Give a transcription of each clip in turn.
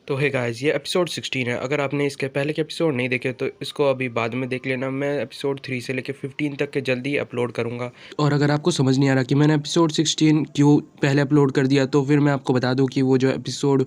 तो है गाइस, ये एपिसोड 16 है। अगर आपने इसके पहले के एपिसोड नहीं देखे तो इसको अभी बाद में देख लेना। मैं एपिसोड 3 से लेके 15 तक के जल्दी अपलोड करूंगा। और अगर आपको समझ नहीं आ रहा कि मैंने एपिसोड 16 क्यों पहले अपलोड कर दिया, तो फिर मैं आपको बता दूं कि वो जो एपिसोड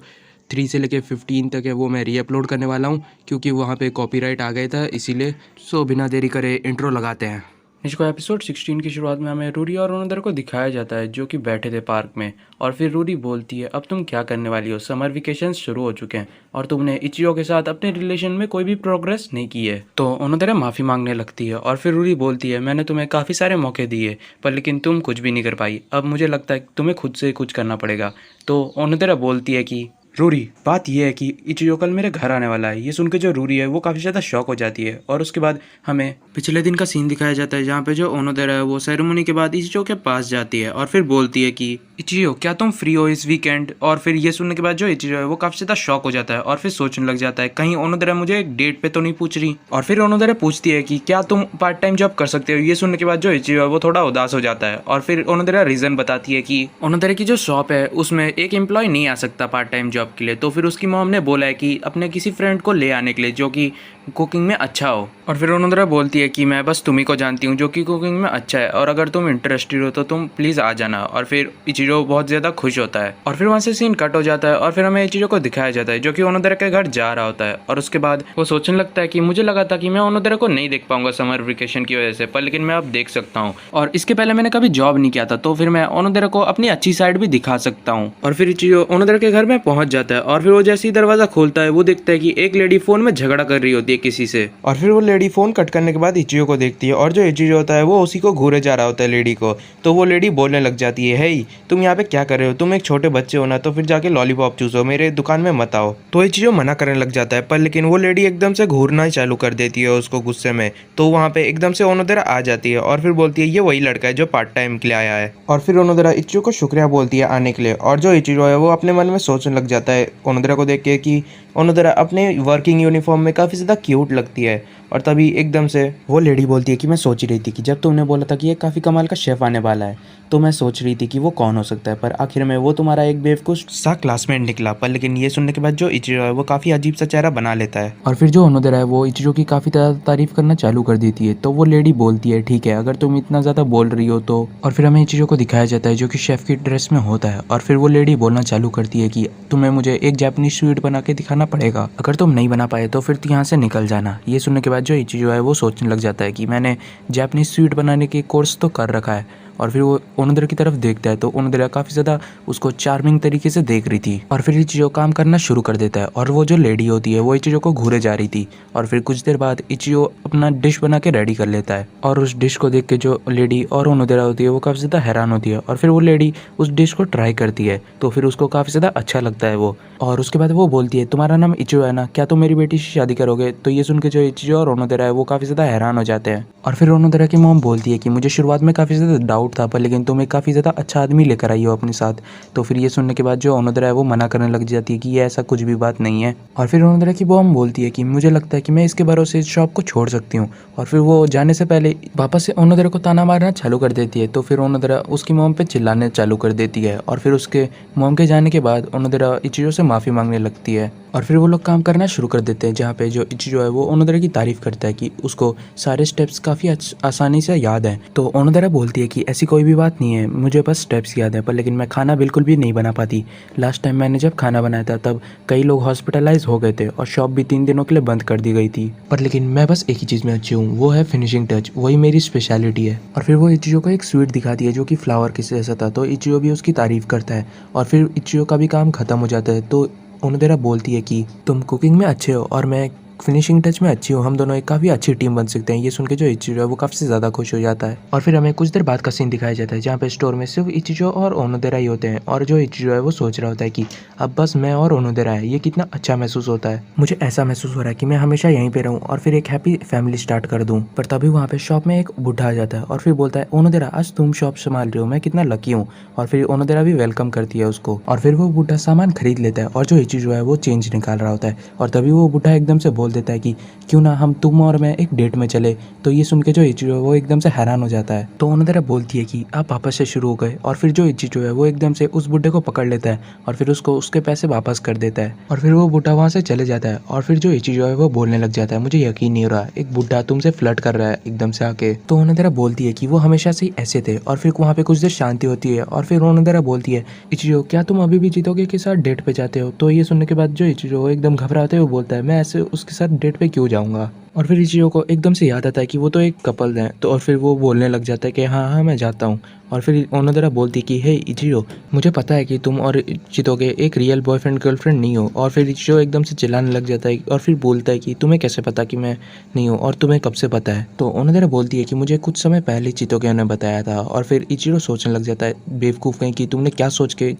3 से लेके 15 तक है वो मैं री अपलोड करने वाला हूँ, क्योंकि वहाँ पे कॉपीराइट आ गया था, इसीलिए। सो बिना देरी करे इंट्रो लगाते हैं। इसको एपिसोड 16 की शुरुआत में हमें रूरी और ओनोदर को दिखाया जाता है, जो कि बैठे थे पार्क में। और फिर रूरी बोलती है, अब तुम क्या करने वाली हो? समर वेकेशन शुरू हो चुके हैं और तुमने इचियो के साथ अपने रिलेशन में कोई भी प्रोग्रेस नहीं की है। तो ओनोदर माफ़ी मांगने लगती है और फिर रूरी बोलती है, मैंने तुम्हें काफ़ी सारे मौके दिए पर लेकिन तुम कुछ भी नहीं कर पाई। अब मुझे लगता है तुम्हें खुद से कुछ करना पड़ेगा। तो ओनोदर बोलती है कि रूरी, बात यह है कि इचियो कल मेरे घर आने वाला है। ये सुन के जो रूरी है वो काफ़ी ज़्यादा शॉक हो जाती है। और उसके बाद हमें पिछले दिन का सीन दिखाया जाता है, जहाँ पे जो ओनोदेरा है वो सेरेमनी के बाद इचियो के पास जाती है और फिर बोलती है कि इचियो, क्या तुम फ्री हो इस वीकेंड? और फिर ये सुनने के बाद जो इचियो है वो काफ़ी ज़्यादा शॉक हो जाता है और फिर सोचने लग जाता है, कहीं ओनोदेरा मुझे एक डेट पे तो नहीं पूछ रही। और फिर ओनोदेरा पूछती है कि क्या तुम पार्ट टाइम जॉब कर सकते हो? ये सुनने के बाद जो इचियो है वो थोड़ा उदास हो जाता है और फिर ओनोदेरा रीज़न बताती है कि ओनोदेरा की जो शॉप है उसमें एक एम्प्लॉय नहीं आ सकता पार्ट टाइम जॉब के लिए। तो फिर उसकी मॉम ने बोला है कि अपने किसी फ्रेंड को ले आने के लिए जो कि कुकिंग में अच्छा हो। और फिर ओनोदेरा बोलती है कि मैं बस तुम्ही को जानती हूँ जो कि कुकिंग में अच्छा है, और अगर तुम इंटरेस्टेड हो तो तुम प्लीज़ आ जाना। और फिर इचिरो बहुत ज़्यादा खुश होता है और फिर वहाँ से सीन कट हो जाता है और फिर हमें इचिरो को दिखाया जाता है जो कि ओनोदेरा के घर जा रहा होता है। और उसके बाद वो सोचने लगता है कि मुझे लगा था कि मैं ओनोदेरा को नहीं देख पाऊंगा समर वेकेशन की वजह से, पर लेकिन मैं अब देख सकता हूँ। और इसके पहले मैंने कभी जॉब नहीं किया था, तो फिर मैं ओनोदेरा को अपनी अच्छी साइड भी दिखा सकता हूँ। और फिर इचिरो ओनोदेरा के घर में पहुंच जाता है और फिर वो जैसे ही दरवाजा खोलता है वो देखता है कि एक लेडी फोन में झगड़ा कर रही होती है किसी से। और फिर वो लेडी फोन कट करने के बाद इचियो को देखती है और जो इचियो होता है वो उसी को घूरे जा रहा होता है लेडी को। तो वो लेडी बोलने लग जाती है, हे तुम यहाँ पे क्या कर रहे हो? तुम एक छोटे बच्चे हो ना, तो फिर जाके लॉलीपॉप चूसो, मेरे दुकान में मत आओ। तो इचियो मना करने लग जाता है, पर लेकिन वो लेडी एकदम से घूरना ही चालू कर देती है उसको गुस्से में। तो वहाँ पे एकदम से ओनोदेरा आ जाती है और फिर बोलती है, ये वही लड़का है जो पार्ट टाइम के लिए आया है। और फिर ओनोदेरा इचियो को शुक्रिया बोलती है आने के लिए। और जो इचियो है वो अपने मन में सोचने लग जाता है ओनोदेरा को देख के कि ओनोदेरा अपने वर्किंग यूनिफॉर्म में काफ़ी ज़्यादा क्यूट लगती है। और तभी एकदम से वो लेडी बोलती है कि मैं सोच रही थी कि जब तुमने बोला था कि ये काफ़ी कमाल का शेफ़ आने वाला है, तो मैं सोच रही थी कि वो कौन हो सकता है, पर आखिर में वो तुम्हारा एक बेवकूफ़ सा क्लासमेट निकला। पर लेकिन ये सुनने के बाद जो इचिरो है वो काफ़ी अजीब सा चेहरा बना लेता है। और फिर जो ओनोदेरा है वो इचिरो की काफ़ी ज़्यादा तारीफ करना चालू कर देती है। तो वो लेडी बोलती है, ठीक है अगर तुम इतना ज़्यादा बोल रही हो तो। और फिर हमें इचिरो को दिखाया जाता है जो कि शेफ़ की ड्रेस में होता है। और फिर वो लेडी बोलना चालू करती है कि तुम्हें मुझे एक जापानीज स्वीट बना के दिखाना पड़ेगा, अगर तुम नहीं बना पाए तो फिर यहाँ से निकल जाना। ये सुनने के बाद जो इचिरो है वो सोचने लग जाता है कि मैंने जापानीज स्वीट बनाने के कोर्स तो कर रखा है। और फिर वो ओनोदेरा की तरफ देखता है तो ओनोदेरा काफ़ी ज़्यादा उसको चार्मिंग तरीके से देख रही थी। और फिर इचिरो काम करना शुरू कर देता है और वो जो लेडी होती है वो इचिरो को घूरे जा रही थी। और फिर कुछ देर बाद इचिरो अपना डिश बना के रेडी कर लेता है और उस डिश को देख के जो लेडी और ओनोदेरा होती है वो काफ़ी ज़्यादा हैरान होती है। और फिर वो लेडी उस डिश को ट्राई करती है तो फिर उसको काफ़ी ज़्यादा अच्छा लगता है वो। और उसके बाद वो बोलती है, तुम्हारा नाम इचिरो है ना, क्या तुम मेरी बेटी से शादी करोगे? तो ये सुन के जो इचिरो और ओनोदेरा है वो काफ़ी ज़्यादा हैरान हो जाते हैं। और फिर ओनोदेरा की मॉम बोलती है कि मुझे शुरुआत में काफ़ी ज़्यादा डाउट था, पर लेकिन तुम एक काफ़ी ज़्यादा अच्छा आदमी लेकर आई हो अपने साथ। तो फिर ये सुनने के बाद जो ओनोदेरा है वो मना करने लग जाती है कि ये ऐसा कुछ भी बात नहीं है। और फिर ओनोदेरा की मॉम बोलती है कि मुझे लगता है कि मैं इसके भरोसे इस शॉप को छोड़ सकती हूँ। और फिर वो जाने से पहले वापस से ओनोदेरा को ताना मारना चालू कर देती है। तो फिर ओनोदेरा उसकी मॉम पे चिल्लाने चालू कर देती है। और फिर उसके मॉम के जाने के बाद ओनोदेरा इचिरो से माफ़ी मांगने लगती है और फिर वो लोग काम करना शुरू कर देते हैं, जहाँ पे जो इचिरो है वो ओनोदेरा की तारीफ करता है कि उसको सारे स्टेप्स काफ़ी आसानी से याद हैं। तो ओनोदेरा बोलती है कि ऐसी कोई भी बात नहीं है, मुझे बस स्टेप्स याद है, पर लेकिन मैं खाना बिल्कुल भी नहीं बना पाती। लास्ट टाइम मैंने जब खाना बनाया था तब कई लोग हॉस्पिटलाइज हो गए थे और शॉप भी 3 दिनों के लिए बंद कर दी गई थी, पर लेकिन मैं बस एक ही चीज़ में अच्छी हूँ, वो है फिनिशिंग टच, वही मेरी स्पेशलिटी है। और फिर वो इचिरो को एक स्वीट दिखाती है जो कि फ्लावर के जैसा था। तो इचिरो भी उसकी तारीफ करता है और फिर इचिरो का भी काम खत्म हो जाता है। तो ओनोदेरा बोलती है कि तुम कुकिंग में अच्छे हो और मैं फिनिशिंग टच में अच्छी हूँ, हम दोनों एक काफ़ी अच्छी टीम बन सकते हैं। ये सुन के जो इचिरो है वो काफ़ी ज़्यादा खुश हो जाता है। और फिर हमें कुछ देर बाद का सीन दिखाया जाता है जहाँ पे स्टोर में सिर्फ इचिरो और ओनोदेरा ही होते हैं। और जो इचिरो है वो सोच रहा होता है कि अब बस मैं और ओनोदेरा है, ये कितना अच्छा महसूस होता है। मुझे ऐसा महसूस हो रहा है कि मैं हमेशा यहीं पे रहूँ और फिर एक हैप्पी फैमिली स्टार्ट कर दूँ। पर तभी वहाँ पे शॉप में एक बुढ़ा आ जाता है और फिर बोलता है, ओनोदेरा आज तुम शॉप संभाल रहे हो, मैं कितना लकी हूँ। और फिर ओनोदेरा भी वेलकम करती है उसको और फिर वो बुढ़ा सामान खरीद लेता है और जो इचिरो है वो चेंज निकाल रहा होता है। और तभी वो बुढ़ा एकदम से बोल देता है कि क्यों ना हम तुम और मैं एक डेट में चले। तो ये सुन के जो इचिरो है वो एकदम से हैरान हो जाता है। तो ओनोदेरा बोलती है कि आप वापस से शुरू हो गए, और फिर जो इचिरो है वो एकदम से उस बुड्ढे को पकड़ लेता है और फिर उसको उसके पैसे वापस कर देता है, और फिर वो बुड्ढा वहाँ से चले जाता है। और फिर जो इचिरो है वो बोलने लग जाता है, मुझे यकीन नहीं हो रहा, एक बुड्ढा तुमसे फ्लर्ट कर रहा है एकदम से आके। तो ओनोदेरा बोलती है कि वो हमेशा से ही ऐसे थे, और फिर वहाँ पे कुछ देर शांति होती है, और फिर ओनोदेरा बोलती है, इचिरो क्या तुम अभी भी चितोगे के साथ डेट पे जाते हो? तो ये सुनने के बाद जो इचिरो एकदम घबराते हुए बोलता है, मैं ऐसे उसके साथ डेट पे क्यों जाऊँगा? और फिर इचिरो को एकदम से याद आता है कि वो तो एक कपल है। तो और फिर वो बोलने लग जाता है कि हाँ हाँ मैं जाता हूँ। और फिर ओनोदेरा बोलती है कि हे इचिरो, मुझे पता है कि तुम और चितोगे एक रियल बॉयफ्रेंड गर्लफ्रेंड नहीं हो। और फिर इचिरो एकदम से चिल्लाने लग जाता है और फिर बोलता है कि तुम्हें कैसे पता कि मैं नहीं हूँ, और तुम्हें कब से पता है? तो ओनोदेरा बोलती है कि मुझे कुछ समय पहले चितोगे ने बताया था। और फिर इचिरो सोचने लग जाता है, बेवकूफ़ कहीं कि तुमने क्या सोच के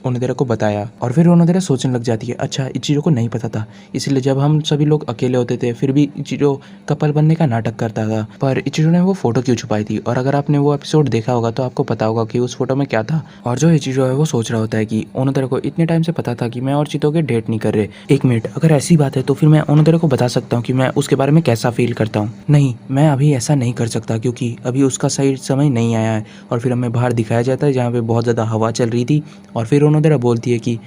ओनोदेरा को बताया? और फिर ओनोदेरा सोचने लग जाती है, अच्छा इचिरो को नहीं पता था, इसलिए जब हम सभी लोग अकेले होते थे फिर भी इचिरो कपल बनने का नाटक करता था, पर इचिरो ने वो फोटो क्यों छुपाई थी? और अगर आपने वो एपिसोड देखा होगा तो आपको पता होगा कि उस फोटो में क्या था। और जो इचिरो है वो सोच रहा होता है कि ओनोदेरा को इतने टाइम से पता था कि मैं और चितोगे डेट नहीं कर रहे। एक मिनट, अगर ऐसी बात है तो फिर मैं ओनोदेरा को बता सकता हूँ कि मैं उसके बारे में कैसा फील करता हूँ। नहीं, मैं अभी ऐसा नहीं कर सकता क्योंकि अभी उसका सही समय नहीं आया है। और फिर हमें बाहर दिखाया जाता है जहाँ पे बहुत ज़्यादा हवा चल रही थी, और फिर ओनोदेरा बोलती है कि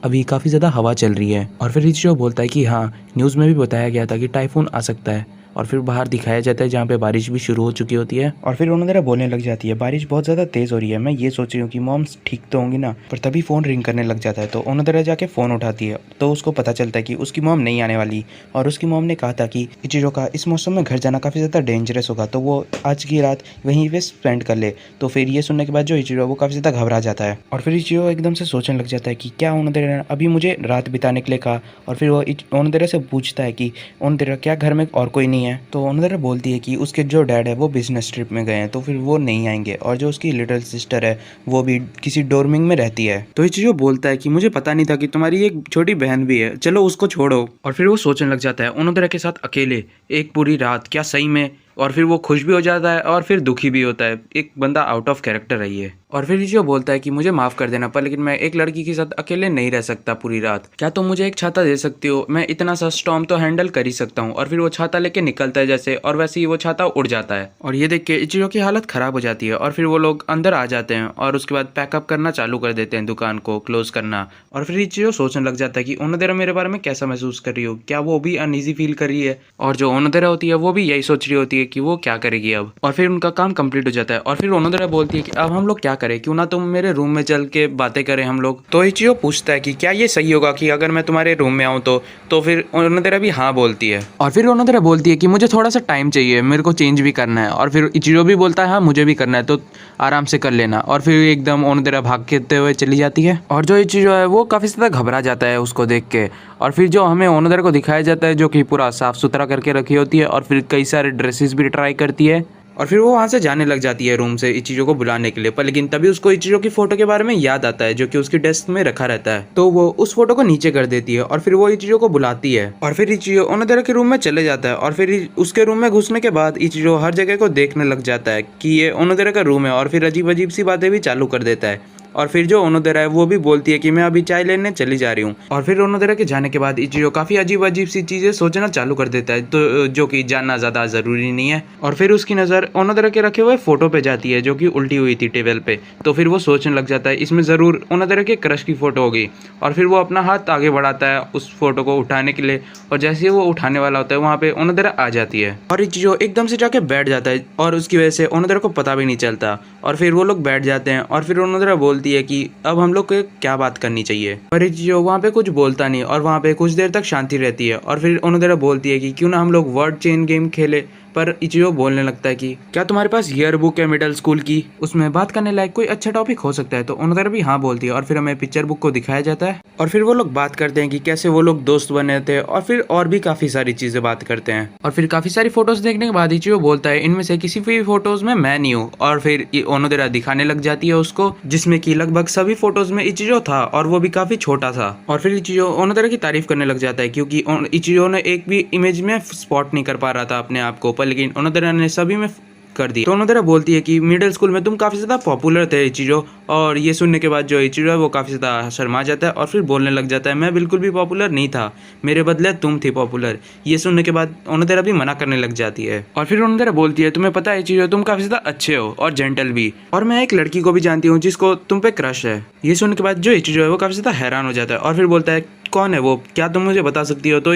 अभी काफ़ी ज़्यादा हवा चल रही है। और फिर इचिरो बोलता है कि हाँ, न्यूज़ में भी बताया गया था कि टाइफून आ सकता है। और फिर बाहर दिखाया जाता है जहाँ पे बारिश भी शुरू हो चुकी होती है। और फिर ओनोदेरा बोलने लग जाती है, बारिश बहुत ज़्यादा तेज़ हो रही है, मैं ये सोच रही हूँ कि मॉम्स ठीक तो होंगी ना। पर तभी फ़ोन रिंग करने लग जाता है। तो ओनोदेरा जाके फ़ोन उठाती है तो उसको पता चलता है कि उसकी मॉम नहीं आने वाली, और उसकी मॉम ने कहा था कि इचिरो का इस मौसम में घर जाना काफ़ी ज़्यादा डेंजरस होगा, तो वो आज की रात वहीं पे स्पेंड कर ले। तो फिर ये सुनने के बाद जो इचिरो वो काफ़ी ज़्यादा घबरा जाता है, और फिर इचिरो एकदम से सोचने लग जाता है कि क्या ओनोदेरा ने अभी मुझे रात बिताने के लिए कहा। और फिर वो ओनोदेरा से पूछता है कि ओनोदेरा क्या घर में और कोई नहीं है? तो ओनोदेरा बोलती है कि उसके जो डैड है वो बिजनेस ट्रिप में गए हैं, तो फिर वो नहीं आएंगे, और जो उसकी लिटिल सिस्टर है वो भी किसी डोरमिंग में रहती है। तो इचिरो बोलता है कि मुझे पता नहीं था कि तुम्हारी एक छोटी बहन भी है, चलो उसको छोड़ो। और फिर वो सोचने लग जाता है, ओनोदेरा के साथ अकेले एक पूरी रात, क्या सही में? और फिर वो खुश भी हो जाता है और फिर दुखी भी होता है, एक बंदा आउट ऑफ कैरेक्टर है ये। और फिर इचिरो बोलता है कि मुझे माफ़ कर देना, पर लेकिन मैं एक लड़की के साथ अकेले नहीं रह सकता पूरी रात, क्या तुम मुझे एक छाता दे सकती हो? मैं इतना सा स्टॉर्म तो हैंडल कर ही सकता हूँ। और फिर वो छाता लेके निकलता है जैसे, और वैसे ही वो छाता उड़ जाता है। और ये देख के इचिरो की हालत ख़राब हो जाती है, और फिर वो लोग अंदर आ जाते हैं और उसके बाद पैकअप करना चालू कर देते हैं, दुकान को क्लोज करना। और फिर इचिरो सोचने लग जाता है कि ओनोदेरा मेरे बारे में कैसा महसूस कर रही हो, क्या वो भी अनईजी फील कर रही है? और जो ओनोदेरा होती है वो भी यही सोच रही होती है कि वो क्या करेगी अब। और फिर उनका काम कंप्लीट हो जाता है, और फिर ओनोदेरा बोलती है कि अब हम लोग क्या करें, क्यों ना तुम मेरे रूम में चल के बातें करें हम लोग। तो इचिरो पूछता है कि क्या ये सही होगा कि अगर मैं तुम्हारे रूम में आऊँ तो फिर ओनोदेरा भी हाँ बोलती है। और फिर ओनोदेरा बोलती है कि मुझे थोड़ा सा टाइम चाहिए, मेरे को चेंज भी करना है। और फिर इचिरो भी बोलता है हाँ मुझे भी करना है, तो आराम से कर लेना। और फिर एकदम ओनोदेरा भागते हुए चली जाती है, और जो इचिरो है वो काफ़ी ज़्यादा घबरा जाता है उसको देख के। और फिर जो हमें ओनोदेरा को दिखाया जाता है जो कि पूरा साफ़ सुथरा करके रखी होती है, और फिर कई सारे ड्रेसेस भी ट्राई करती है। और फिर वो वहाँ से जाने लग जाती है रूम से इचिरो को बुलाने के लिए, पर लेकिन तभी उसको इचिरो की फोटो के बारे में याद आता है जो कि उसकी डेस्क में रखा रहता है। तो वो उस फोटो को नीचे कर देती है, और फिर वो इचिरो को बुलाती है। और फिर इचिरो ओनोदेरा के रूम में चले जाता है, और फिर उसके रूम में घुसने के बाद इचिरो हर जगह को देखने लग जाता है कि ये ओनोदेरा का रूम है, और फिर अजीब अजीब सी बातें भी चालू कर देता है। और फिर जो ओनोदेरा है वो भी बोलती है कि मैं अभी चाय लेने चली जा रही हूँ। और फिर ओनोदेरा के जाने के बाद इचिरो काफ़ी अजीब अजीब सी चीज़ें सोचना चालू कर देता है, तो जो कि जानना ज़्यादा ज़रूरी नहीं है। और फिर उसकी नज़र ओनोदेरा के रखे हुए फ़ोटो पे जाती है जो कि उल्टी हुई थी टेबल पे। तो फिर वो सोचने लग जाता है इसमें ज़रूर ओनोदेरा के क्रश की फ़ोटो होगी। और फिर वो अपना हाथ आगे बढ़ाता है उस फोटो को उठाने के लिए, और जैसे ही वो उठाने वाला होता है वहाँ पे ओनोदेरा आ जाती है, और इचिरो एकदम से जाके बैठ जाता है, और उसकी वजह से ओनोदेरा को पता भी नहीं चलता। और फिर वो लोग बैठ जाते हैं, और फिर ओनोदेरा बोलती है कि अब हम लोग को क्या बात करनी चाहिए। पर इचिरो वहाँ पे कुछ बोलता नहीं, और वहाँ पे कुछ देर तक शांति रहती है। और फिर ओनोदेरा बोलती है कि क्यों ना हम लोग वर्ड चेन गेम खेले। पर इचिरो बोलने लगता है कि क्या तुम्हारे पास ईयर बुक है मिडिल स्कूल की, उसमें बात करने लायक कोई अच्छा टॉपिक हो सकता है? तो ओनोदेरा भी हाँ बोलती है, और फिर हमें पिक्चर बुक को दिखाया जाता है, और फिर वो लोग बात करते हैं कि कैसे वो लोग दोस्त बने थे, और फिर और भी काफ़ी सारी चीज़ें बात करते हैं। और फिर काफ़ी सारी फोटोज़ देखने के बाद इचिरो बोलता है इनमें से किसी भी फोटोज़ में मैं नहीं हूँ। और फिर ओनोदेरा दिखाने लग जाती है उसको, जिसमें कि लगभग सभी फोटोज़ में इचिरो था, और वो भी काफ़ी छोटा था। और फिर इचिरो ओनोदेरा की तारीफ करने लग जाता है क्योंकि इचिरो ने एक भी इमेज में स्पॉट नहीं कर पा रहा था अपने आप को, पर लेकिन ओनोदेरा ने सभी में कर दी। तो ओनोदेरा बोलती है कि मिडिल स्कूल में तुम काफ़ी ज़्यादा पॉपुलर थे इचिरो, और ये सुनने के बाद जो इचिरो है वो काफ़ी ज़्यादा शर्मा जाता है और फिर बोलने लग जाता है मैं बिल्कुल भी पॉपुलर नहीं था, मेरे बदले तुम थी पॉपुलर। ये सुनने के बाद ओनोदेरा भी मना करने लग जाती है और फिर ओनोदेरा बोलती है तुम्हें पता है इचिरो तुम काफ़ी ज़्यादा अच्छे हो और जेंटल भी, और मैं एक लड़की को भी जानती हूँ जिसको तुम पे क्रश है। ये सुनने के बाद जो इचिरो है वो काफ़ी ज़्यादा हैरान हो जाता है और फिर बोलता है कौन है वो, क्या तुम मुझे बता सकती हो? तो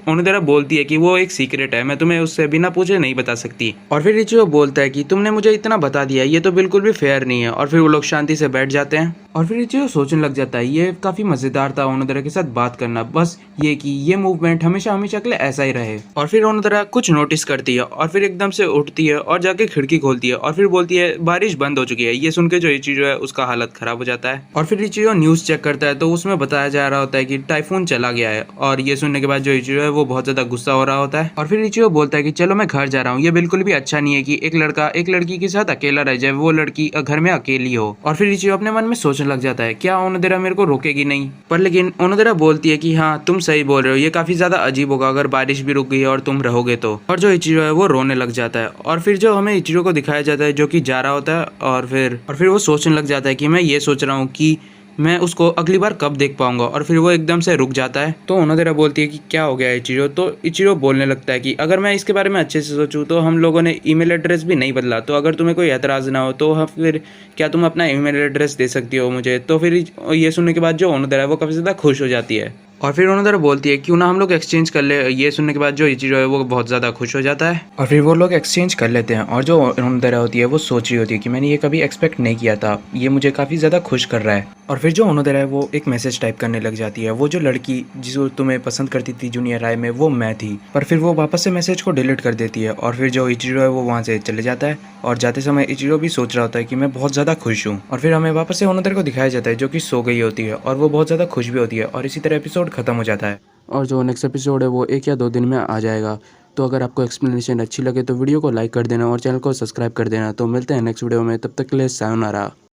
ओनोदेरा बोलती है कि वो एक सीक्रेट है, मैं तुम्हें उससे बिना पूछे नहीं बता सकती। और फिर इचिरो बोलता है कि तुमने मुझे इतना बता दिया, ये तो बिल्कुल भी फेयर नहीं है। और फिर वो लोग शांति से बैठ जाते हैं और फिर इचिरो सोचने लग जाता है ये काफ़ी मज़ेदार था ओनोदेरा के साथ बात करना, बस ये कि ये मूवमेंट हमेशा हमेशा के लिए ऐसा ही रहे। और फिर ओनोदेरा कुछ नोटिस करती है और फिर एकदम से उठती है और जाके खिड़की खोलती है और फिर बोलती है बारिश बंद हो चुकी है। ये सुन के जो इचिरो है उसका हालत खराब हो जाता है और फिर इचिरो न्यूज़ चेक करता है तो उसमें बताया जा रहा होता है कि टाइफून चला गया है। और ये सुनने के बाद जो इचिरो है वो बहुत ज़्यादा गुस्सा हो रहा होता है और फिर इचिरो बोलता है कि चलो मैं घर जा रहा हूँ, ये बिल्कुल भी अच्छा नहीं है कि एक लड़का एक लड़की के साथ अकेला रह जाए, वो लड़की घर में अकेली हो। और फिर इचिरो अपने मन में सोचने लग जाता है क्या ओनोदेरा मेरे को रोकेगी नहीं, पर लेकिन ओनोदेरा बोलती है कि हाँ तुम सही बोल रहे हो, ये काफ़ी ज़्यादा अजीब होगा अगर बारिश भी रुक गई और तुम रहोगे तो। और जो इचिरो है वो रोने लग जाता है और फिर जो हमें इचिरो को दिखाया जाता है जो कि जा रहा होता है और फिर वो सोचने लग जाता है कि मैं ये सोच रहा हूँ कि मैं उसको अगली बार कब देख पाऊंगा। और फिर वो एकदम से रुक जाता है तो ओनोदेरा बोलती है कि क्या हो गया इचिरो? तो इचिरो बोलने लगता है कि अगर मैं इसके बारे में अच्छे से सोचूं तो हम लोगों ने ईमेल एड्रेस भी नहीं बदला, तो अगर तुम्हें कोई एतराज़ ना हो तो फिर क्या तुम अपना ईमेल एड्रेस दे सकती हो मुझे? तो फिर ये सुनने के बाद जो ओनोदेरा है वो काफ़ी ज़्यादा खुश हो जाती है और फिर ओनोदेरा बोलती है क्यों ना हम लोग एक्सचेंज कर ले। ये सुनने के बाद जो इचिरो है वो बहुत ज़्यादा खुश हो जाता है और फिर वो लोग एक्सचेंज कर लेते हैं। और जो ओनोदेरा होती है वो सोच रही होती है कि मैंने ये कभी एक्सपेक्ट नहीं किया था, ये मुझे काफ़ी ज़्यादा खुश कर रहा है। और फिर जो ओनोदेरा है वो एक मैसेज टाइप करने लग जाती है, वो जो लड़की जिसको तुम्हें पसंद करती थी जूनियर हाई में वो मैं थी। पर फिर वो वापस से मैसेज को डिलीट कर देती है और फिर जो इचिरो है वो वहाँ से चले जाता है और जाते समय इचिरो भी सोच रहा होता है कि मैं बहुत ज़्यादा खुश हूँ। और फिर हमें वापस से ओनोदेरा को दिखाया जाता है जो कि सो गई होती है और वो बहुत ज़्यादा खुश भी होती है और इसी तरह एपिसोड खत्म हो जाता है। और जो नेक्स्ट एपिसोड है वो 1 या 2 दिन में आ जाएगा। तो अगर आपको एक्सप्लेनेशन अच्छी लगे तो वीडियो को लाइक कर देना और चैनल को सब्सक्राइब कर देना। तो मिलते हैं नेक्स्ट वीडियो में, तब तक के लिए सायोनारा।